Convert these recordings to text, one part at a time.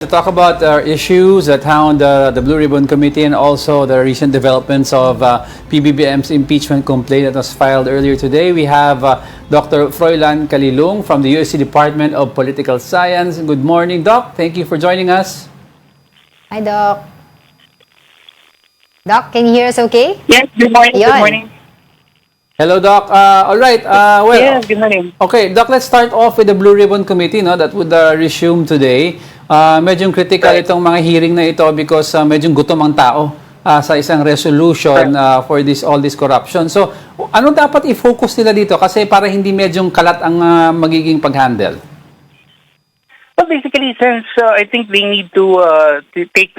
To talk about issues that hound the Blue Ribbon Committee and also the recent developments of PBBM's impeachment complaint that was filed earlier today, we have Dr. Froilan Calilung from the USC Department of Political Science. Good morning, Doc. Thank you for joining us. Hi, Doc. Doc, can you hear us okay? Yes, good morning. Ayun. Good morning. Hello, Doc. All right. Yes, good morning. Okay, Doc, let's start off with the Blue Ribbon Committee, no, that would resume today. Medyo critical itong mga hearing na ito because medyo gutom ang tao sa isang resolution for all this corruption. So, ano dapat i-focus nila dito? Kasi para hindi medyo kalat ang magiging pag-handle. Well, basically, since I think they need to take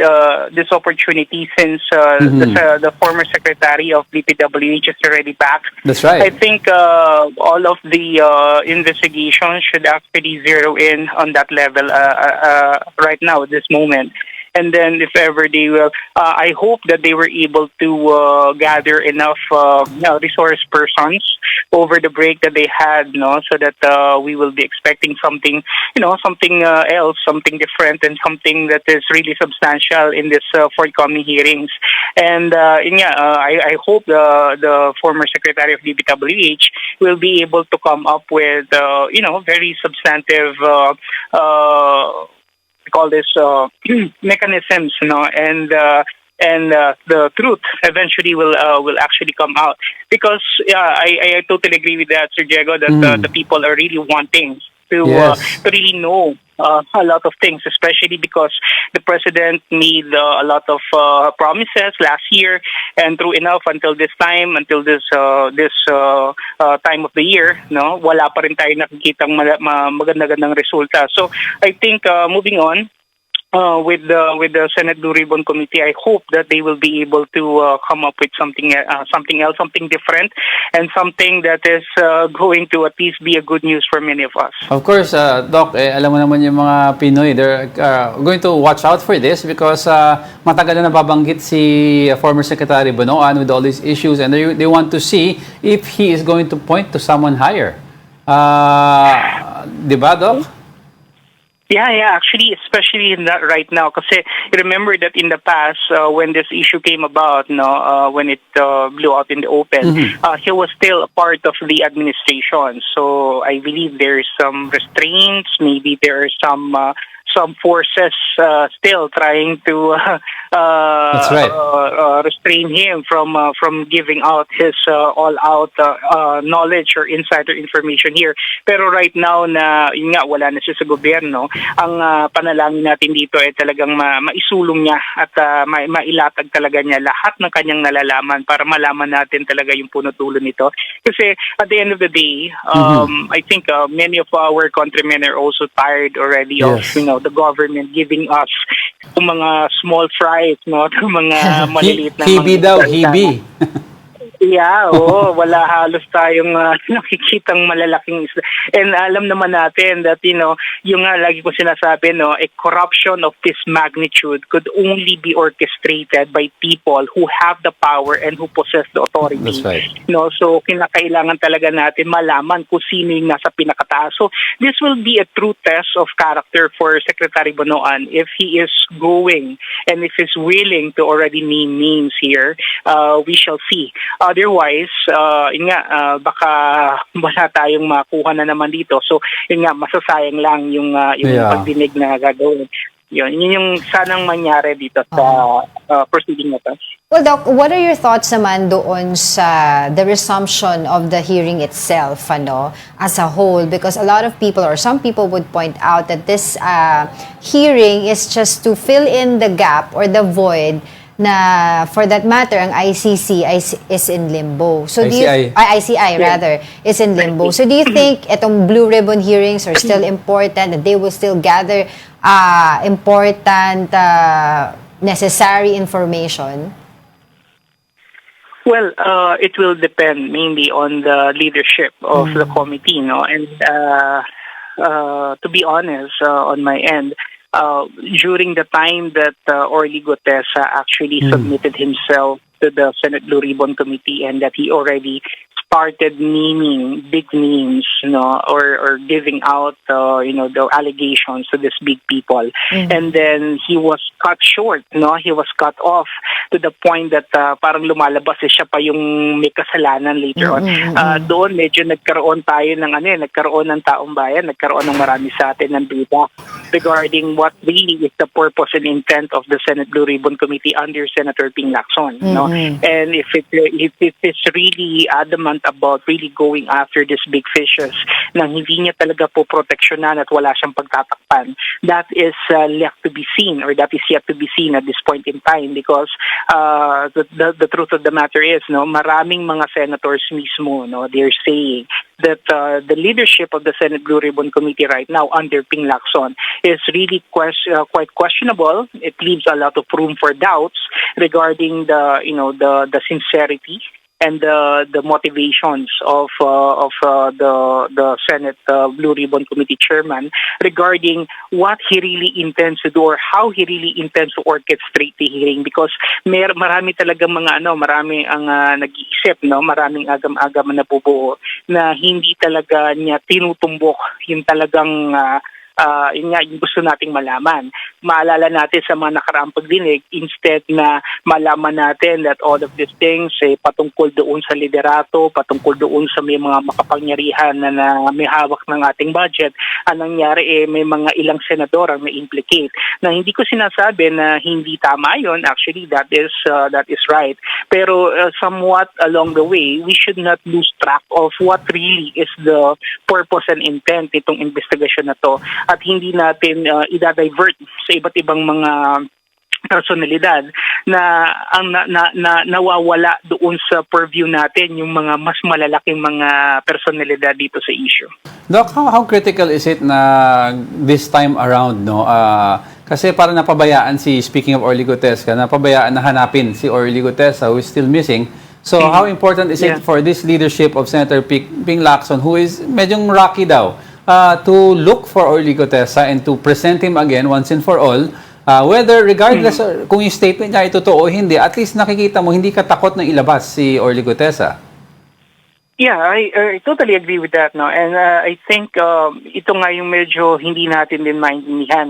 this opportunity since the former secretary of DPWH is already back. That's right. I think all of the investigations should actually zero in on that level right now at this moment. And then if ever they will, I hope that they were able to gather enough resource persons over the break that they had, so that we will be expecting something, something else, something different, and something that is really substantial in this forthcoming hearings. And I hope the former secretary of DPWH will be able to come up with, very substantive. Call this mechanisms, and the truth eventually will actually come out, because I totally agree with that, Sir Diego, that the people are really wanting to really know a lot of things, especially because the president made a lot of promises last year, and true enough, until this time of the year, wala pa rin tayo nakikitang magandang resulta. So I think moving on, with the Senate Blue Ribbon Committee, I hope that they will be able to come up with something else, something different, and something that is going to at least be a good news for many of us. Of course, Doc, alam mo naman yung mga Pinoy, they're going to watch out for this because matagal na nababanggit si former Secretary Bonoan with all these issues, and they want to see if he is going to point to someone higher. Di ba, Doc? Yeah, actually, especially in that right now, kasi remember that in the past, when this issue came about, when it blew out in the open, he was still a part of the administration. So I believe there's some restraints, maybe there are some forces still trying to That's right. restrain him from giving out his all-out knowledge or insider information here. Pero right now na yun nga, wala na siya sa gobyerno, ang panalangin natin dito ay talagang maisulong niya at mailatag talaga niya lahat ng kanyang nalalaman para malaman natin talaga yung puno-dulo nito. Kasi at the end of the day, I think many of our countrymen are also tired already of the government giving us yung mga small fries, yung mga maliliit na Hibi daw, hibi. Yeah, wala halos tayong nakikitang malalaking isla. And alam naman natin that, yung lagi ko sinasabi, a corruption of this magnitude could only be orchestrated by people who have the power and who possess the authority. That's right. So kinakailangan talaga natin malaman kung sino yung nasa pinakataas. So this will be a true test of character for Secretary Bonoan if he is going and if he's willing to already name names here. We shall see. Otherwise, baka wala tayong makuha na naman dito. So, masasayang lang yung pagdinig na gagawin. Yun yung sanang mangyari dito sa proceeding na to. Well, Doc, what are your thoughts naman doon sa the resumption of the hearing itself, as a whole? Because a lot of people or some people would point out that this hearing is just to fill in the gap or the void na, for that matter, ang ICC is in limbo. So ICI rather is in limbo. So do you think itong Blue Ribbon hearings are still important, that they will still gather important necessary information? Well, it will depend mainly on the leadership of the committee, and to be honest, on my end, during the time that Orly Gutesa actually submitted himself to the Senate Blue Ribbon Committee and that he already started naming big names, or giving out, the allegations to these big people. And then he was cut short, he was cut off to the point that parang lumalabas siya pa yung may kasalanan later on. Doon medyo nagkaroon tayo nagkaroon ng taong bayan, nagkaroon ng marami sa atin ng duda regarding what really is the purpose and intent of the Senate Blue Ribbon Committee under Senator Ping Lacson. And if it is really adamant about really going after these big fishes na hindi niya talaga po proteksyonan at wala siyang pagtatakpan, that is left to be seen, or that is yet to be seen at this point in time, because the truth of the matter is, maraming mga senators mismo, they're saying that the leadership of the Senate Blue Ribbon Committee right now under Ping Lacson is really quite questionable. It leaves a lot of room for doubts regarding the sincerity and the motivations of the Senate Blue Ribbon Committee chairman regarding what he really intends to do or how he really intends to orchestrate the hearing, because marami talagang marami ang nag-iisip, maraming agam-agam na nabubuo na hindi talaga niya tinutumbok yung talagang yun nga yung gusto nating malaman. Maalala natin sa mga nakaraang pagdinig, instead na malaman natin that all of these things patungkol doon sa liderato, patungkol doon sa may mga makapangyarihan na may hawak ng ating budget, ang nangyari may mga ilang senador ang na-implicate. Na hindi ko sinasabi na hindi tama yun, actually that is right. Pero somewhat along the way, we should not lose track of what really is the purpose and intent nitong investigasyon na to, at hindi natin i-divert sa iba't ibang mga personalidad na ang nawawala doon sa purview natin, yung mga mas malalaking mga personalidad dito sa issue. Doc, how critical is it na this time around, kasi parang napabayaan speaking of Orly Gutesca, napabayaan na hanapin si Orly Gutesca, who is still missing. So how important is it for this leadership of Senator Ping Lacson, who is medyong rocky daw, to look for Orly Gutesca and to present him again once and for all, whether regardless kung yung statement niya ay totoo o hindi, at least nakikita mo hindi ka takot na ilabas si Orly Gutesca. Yeah, I totally agree with that, and I think ito nga yung medyo hindi natin din maintindihan,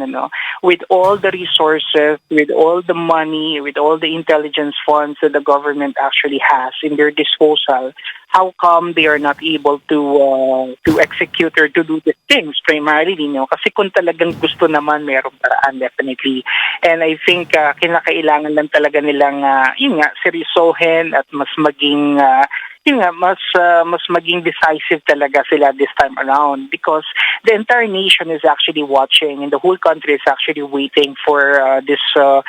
with all the resources, with all the money, with all the intelligence funds that the government actually has in their disposal, how come they are not able to execute or to do these things primarily, kasi kung talagang gusto naman, mayroong paraan definitely. And I think kinakailangan lang talaga nilang seryosohin at mas maging mas maging decisive talaga sila this time around, because the entire nation is actually watching and the whole country is actually waiting for the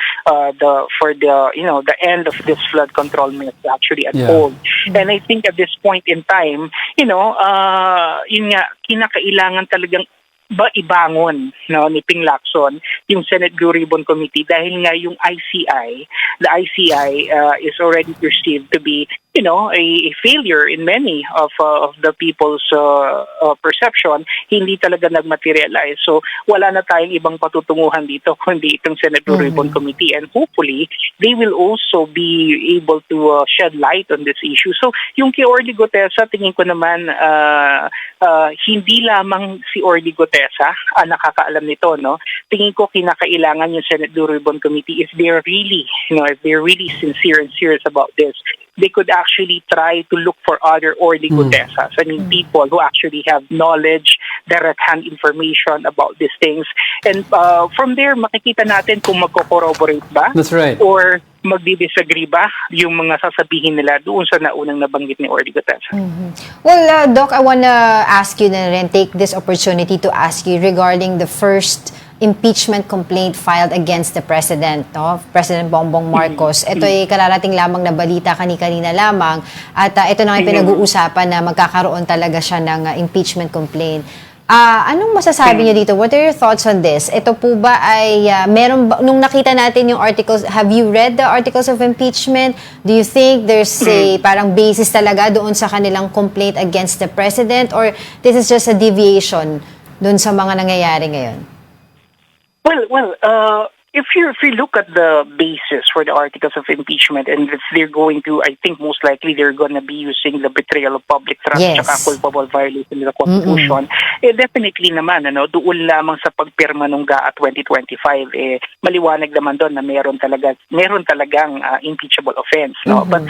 end of this flood control myth to actually unfold. And I think at this point in time, kinakailangan talagang ibangon ni Ping Lacson yung Senate Blue Ribbon Committee, dahil nga yung the ICI is already perceived to be a failure in many of the people's perception. Hindi talaga nagmaterialize. So wala na tayong ibang patutunguhan dito kundi itong Senate Blue Ribbon Committee, and hopefully they will also be able to shed light on this issue. So yung kay Orly Gutesca, tingin ko naman hindi lamang si Orly Gutesca ang nakakaalam nito, Tingin ko kinakailangan yung Senate Blue Ribbon Committee, if they're really sincere and serious about this, they could actually try to look for other Orly Gutescas. I mean, people who actually have knowledge, direct-hand information about these things. And from there, makikita natin kung magko-corroborate ba? That's right. Or magdi-disagree ba yung mga sasabihin nila doon sa naunang nabanggit ni Orly Gutesca. Well, Doc, I wanna ask you na rin, take this opportunity to ask you regarding the first impeachment complaint filed against the President, President Bongbong Marcos. Ito ay kararating lamang na balita kanina lamang, at ito na ang pinag-uusapan na magkakaroon talaga siya ng impeachment complaint. Anong masasabi niyo dito? What are your thoughts on this? Ito po ba ay nung nakita natin yung articles, have you read the articles of impeachment? Do you think there's a parang basis talaga doon sa kanilang complaint against the President, or this is just a deviation doon sa mga nangyayari ngayon? Well, if you look at the basis for the articles of impeachment, and if they're going to, I think most likely they're going to be using the betrayal of public trust Yes. at culpable violation of the Constitution, definitely naman, doon lamang sa pagpirma nung GAA 2025, maliwanag naman doon na meron talagang impeachable offense. No? But,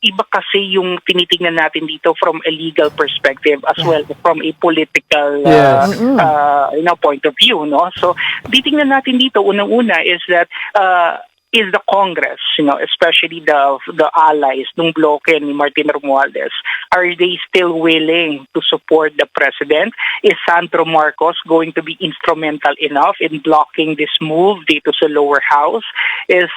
iba kasi yung tinitingnan natin dito from a legal perspective as well as from a political Yes. point of view. No? So, titingnan natin dito, unang-una is that is the Congress, especially the allies ng bloke ni Martin Romualdez, are they still willing to support the president? Is Sandro Marcos going to be instrumental enough in blocking this move dito sa lower house? Is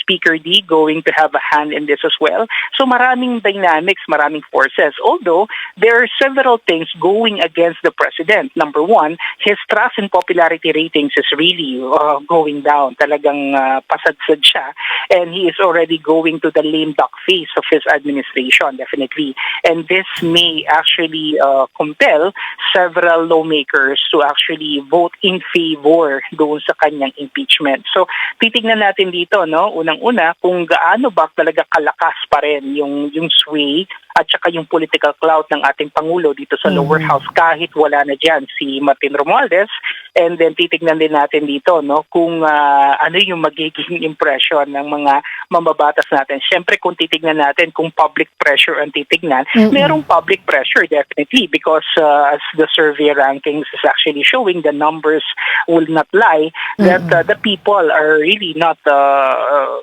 Speaker D going to have a hand in this as well? So maraming dynamics, maraming forces. Although there are several things going against the president. Number one, his trust and popularity ratings is really going down. Talagang pasadsad siya, and he is already going to the lame duck phase of his administration, definitely. And this may actually compel several lawmakers to actually vote in favor doon sa kanyang impeachment. So, titignan natin dito, unang-una, kung gaano ba talaga kalakas pa rin yung sway at saka yung political clout ng ating Pangulo dito sa lower house kahit wala na dyan si Martin Romualdez. And then titignan din natin dito kung ano yung magiging impression ng mga mambabatas natin. Siyempre kung titignan natin kung public pressure ang titignan, merong public pressure definitely because as the survey rankings is actually showing, the numbers will not lie that the people are really not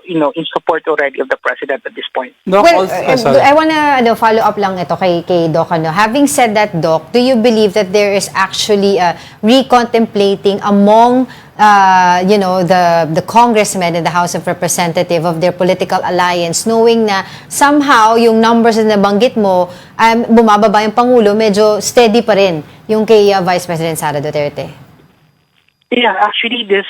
in support already of the president at this point. Doc, Well, sorry. I wanna follow up lang ito kay Doc. Having said that, Doc, do you believe that there is actually a recontemplating among the congressmen in the House of Representatives of their political alliance, knowing na somehow yung numbers na nabanggit mo, bumababa yung Pangulo, medyo steady pa rin yung kay Vice President Sara Duterte? Yeah, actually, this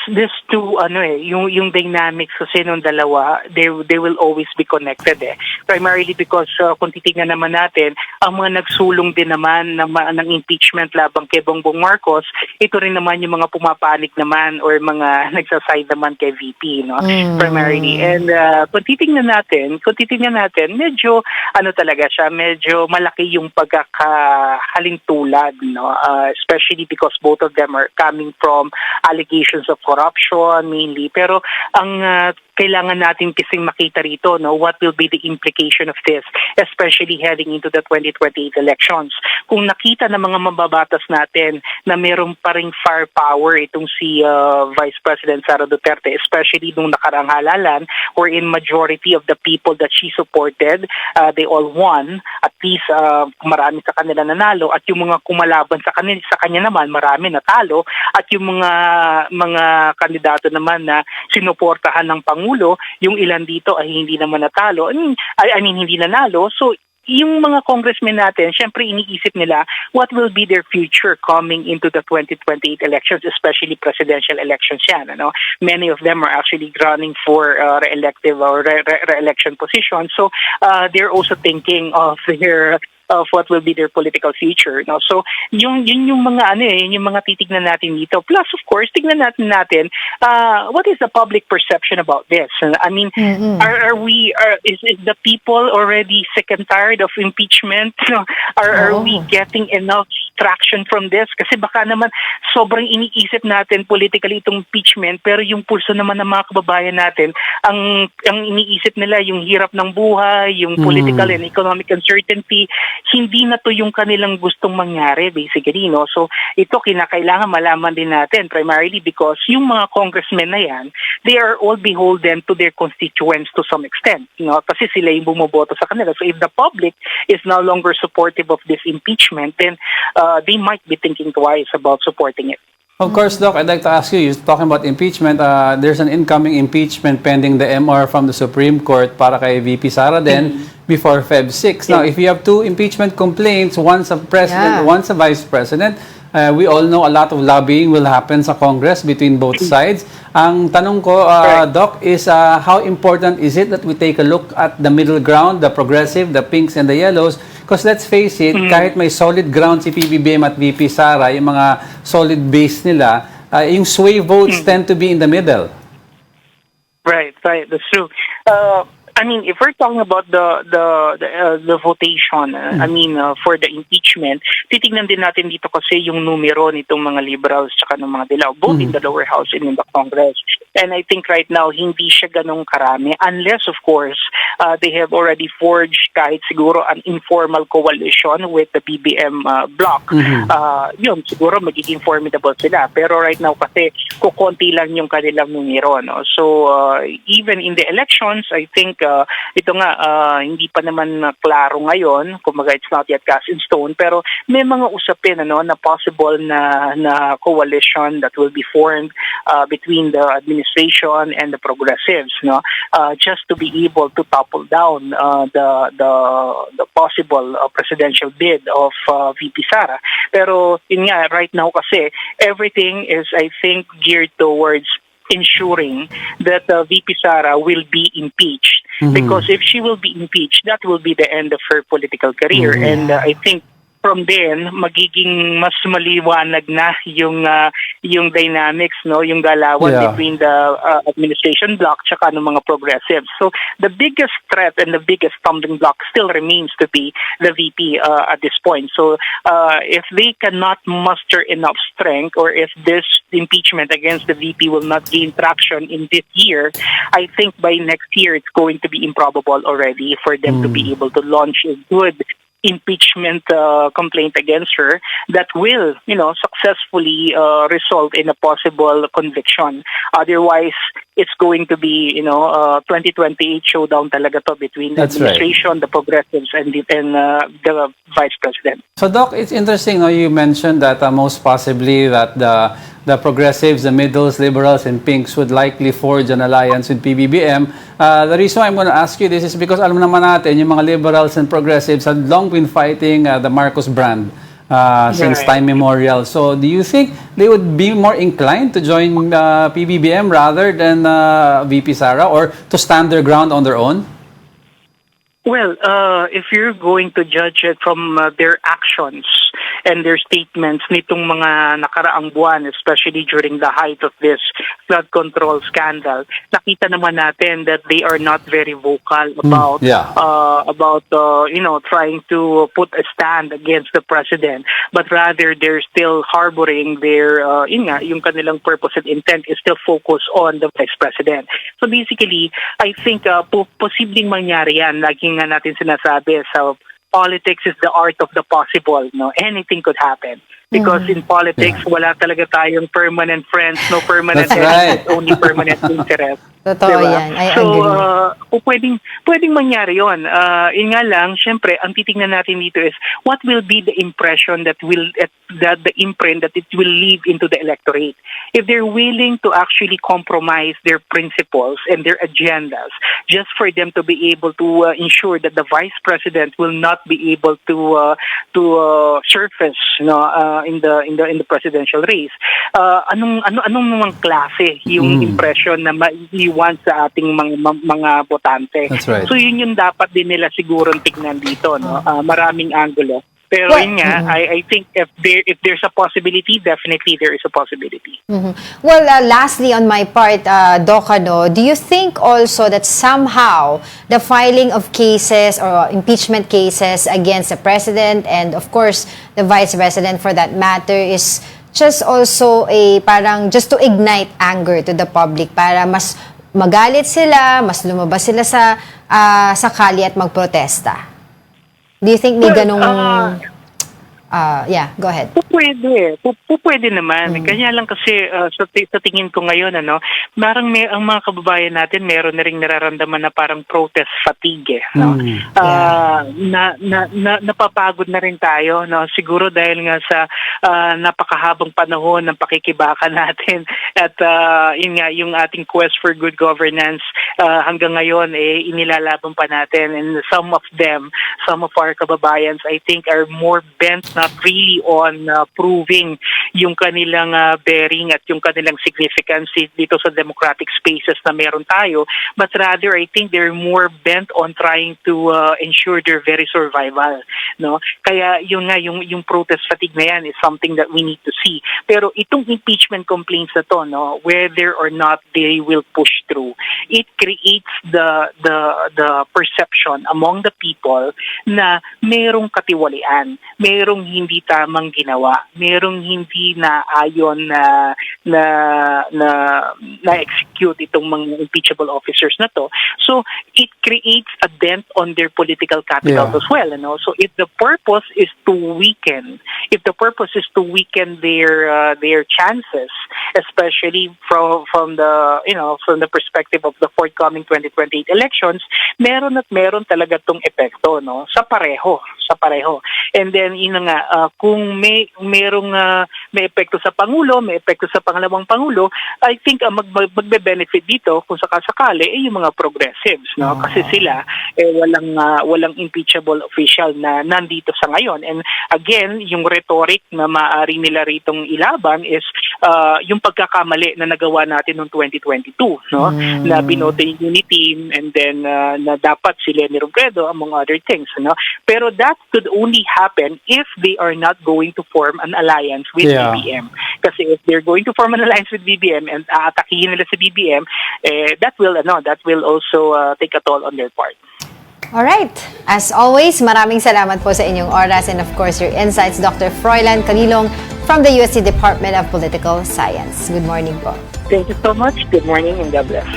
two, yung dynamics kasi nung dalawa, they will always be connected Primarily because kung titignan naman natin, ang mga nagsulong din naman ng impeachment labang kay Bongbong Marcos, ito rin naman yung mga pumapanik naman or mga nagsaside naman kay VP, primarily. And kung titignan natin, medyo, talaga siya, medyo malaki yung pagkakahalintulad, especially because both of them are coming from allegations of corruption mainly. Pero ang kailangan natin kasing makita rito, what will be the implication of this, especially heading into the 2028 elections. Kung nakita ng mga mababatas natin na meron pa ring firepower itong si Vice President Sara Duterte, especially nung nakaraang halalan, wherein majority of the people that she supported, they all won, at least marami sa kanila nanalo, at yung mga kumalaban sa kanya naman, marami natalo, at yung mga kandidato naman na sinuportahan ng Pangulo, yung ilan dito ay hindi naman natalo. I mean hindi nanalo. So, yung mga congressmen natin, syempre iniisip nila what will be their future coming into the 2028 elections, especially presidential elections yan. Many of them are actually running for re-elective or re-election positions. So, they're also thinking of what will be their political future. So, yung mga yung mga titignan natin dito. Plus, of course, tignan natin what is the public perception about this? I mean, is the people already sick and tired of impeachment? Are we getting enough traction from this? Kasi baka naman sobrang iniisip natin politically itong impeachment, pero yung pulso naman ng mga kababayan natin, ang iniisip nila yung hirap ng buhay, yung political and economic uncertainty, hindi na to yung kanilang gustong mangyari basically, So ito kinakailangan malaman din natin primarily because yung mga congressmen na yan, they are all beholden to their constituents to some extent, kasi sila yung bumoboto sa kanila. So if the public is no longer supportive of this impeachment, then they might be thinking twice about supporting it. Of course, Doc, I'd like to ask you, you're talking about impeachment. There's an incoming impeachment pending the MR from the Supreme Court para kay VP Sara then before Feb 6. Now, if you have two impeachment complaints, one's a president, one's a vice president, we all know a lot of lobbying will happen sa Congress between both sides. Ang tanong ko, Doc, is how important is it that we take a look at the middle ground, the progressive, the pinks and the yellows? Because let's face it, kahit may solid ground si PBBM at VP Sara, yung mga solid base nila, yung sway votes tend to be in the middle. Right, that's true. I mean, if we're talking about the votation, I mean, for the impeachment, titingnan din natin dito kasi yung numero nitong mga liberals tsaka ng mga dilaw, both in the lower house and in the Congress. And I think right now, hindi siya ganong karami unless, of course, they have already forged kahit siguro an informal coalition with the BBM bloc. Yun, siguro magiging formidable sila. Pero right now kasi, kukonti lang yung kanilang numero. No? So, even in the elections, I think ito nga, hindi pa naman klaro ngayon, kumbaga it's not yet cast in stone, pero may mga usapin na possible na coalition that will be formed between the administration and the progressives, just to be able to topple down the possible presidential bid of VP Sara. Pero yun nga, right now kasi, everything is, I think, geared towards ensuring that VP Sara will be impeached. Because if she will be impeached, that will be the end of her political career. And I think from then, magiging mas maliwanag na yung dynamics, yung galawan between the administration bloc tsaka ng mga progressives. So the biggest threat and the biggest stumbling block still remains to be the VP at this point. So if they cannot muster enough strength, or if this impeachment against the VP will not gain traction in this year, I think by next year it's going to be improbable already for them to be able to launch a good impeachment complaint against her that will, successfully result in a possible conviction. Otherwise, it's going to be, 2028 showdown talaga to between the administration, the progressives, and the vice president. So, Doc, it's interesting. You mentioned that most possibly that the progressives, the middles, liberals, and pinks would likely forge an alliance with PBBM. The reason why I'm going to ask you this is because alam naman natin, yung mga liberals and progressives had long been fighting the Marcos brand since time memorial. So do you think they would be more inclined to join PBBM rather than VP Sara, or to stand their ground on their own? Well, if you're going to judge it from their actions and their statements nitong mga nakaraang buwan, especially during the height of this flood control scandal, nakita naman natin that they are not very vocal about trying to put a stand against the president, but rather they're still harboring their yung kanilang purpose and intent is still focused on the vice president. So basically, I think posibleng mangyari yan. Laging nga natin sinasabi sa politics is the art of the possible. Anything could happen. Because in politics, wala talaga tayong permanent friends, no permanent enemies, only permanent interest. Totoo yan. I agree. Pwedeng mangyari yun. Yun nga lang, syempre, ang titingnan natin dito is what will be the impression the imprint that it will leave into the electorate. If they're willing to actually compromise their principles and their agendas just for them to be able to ensure that the vice president will not be able to surface in the presidential race, anong namang klase yung impression na maiiwan sa ating mga botante. That's right. So yun yung dapat din nila sigurong tignan dito, maraming angulo. Pero yun nga, I think if there's a possibility, definitely there is a possibility. Well, lastly on my part, Doc, do you think also that somehow the filing of cases or impeachment cases against the president and of course the vice president for that matter is just also parang just to ignite anger to the public, para mas magalit sila, mas lumabas sila sa kalye at magprotesta? Do you think may ganong... go ahead. Pwede naman. Kanya lang kasi sa tingin ko ngayon, parang ang mga kababayan natin meron na ring nararamdaman na parang protest fatigue. Napapagod na rin tayo. Siguro dahil nga sa napakahabang panahon ng pakikibaka natin at yun nga, yung ating quest for good governance hanggang ngayon inilalaban pa natin, and some of our kababayans I think are more bent not really on proving yung kanilang bearing at yung kanilang significance dito sa democratic spaces na meron tayo, but rather I think they're more bent on trying to ensure their very survival, no? Kaya yun nga, yung protest fatigue na yan is something that we need to see. Pero itong impeachment complaints na to, no, whether or not they will push through, it creates the perception among the people na merong katiwalian, merong hindi tamang ginawa, merong hindi na ayon na execute itong mga impeachable officers na to. So it creates a dent on their political capital as well, no? So if the purpose is to weaken their chances, especially from the perspective of the forthcoming 2028 elections, meron talaga tong epekto, no, sa pareho. And then kung may epekto sa pangulo, may epekto sa pangalawang pangulo, I think magbe-benefit dito kung sakasakali yung mga progressives, no, kasi sila walang impeachable official na nandito sa ngayon. And again, yung rhetoric na maaari nila ritong ilaban is yung pagkakamali na nagawa natin noong 2022, no, na binoto yung unity and then na dapat si Leni Robredo among other things, no. Pero that could only happen if they are not going to form an alliance with BBM. Kasi if they're going to form an alliance with BBM and aatakihin nila si BBM, that will also take a toll on their part. Alright. As always, maraming salamat po sa inyong oras and of course your insights, Dr. Froilan Canilong from the UST Department of Political Science. Good morning po. Thank you so much. Good morning and God bless.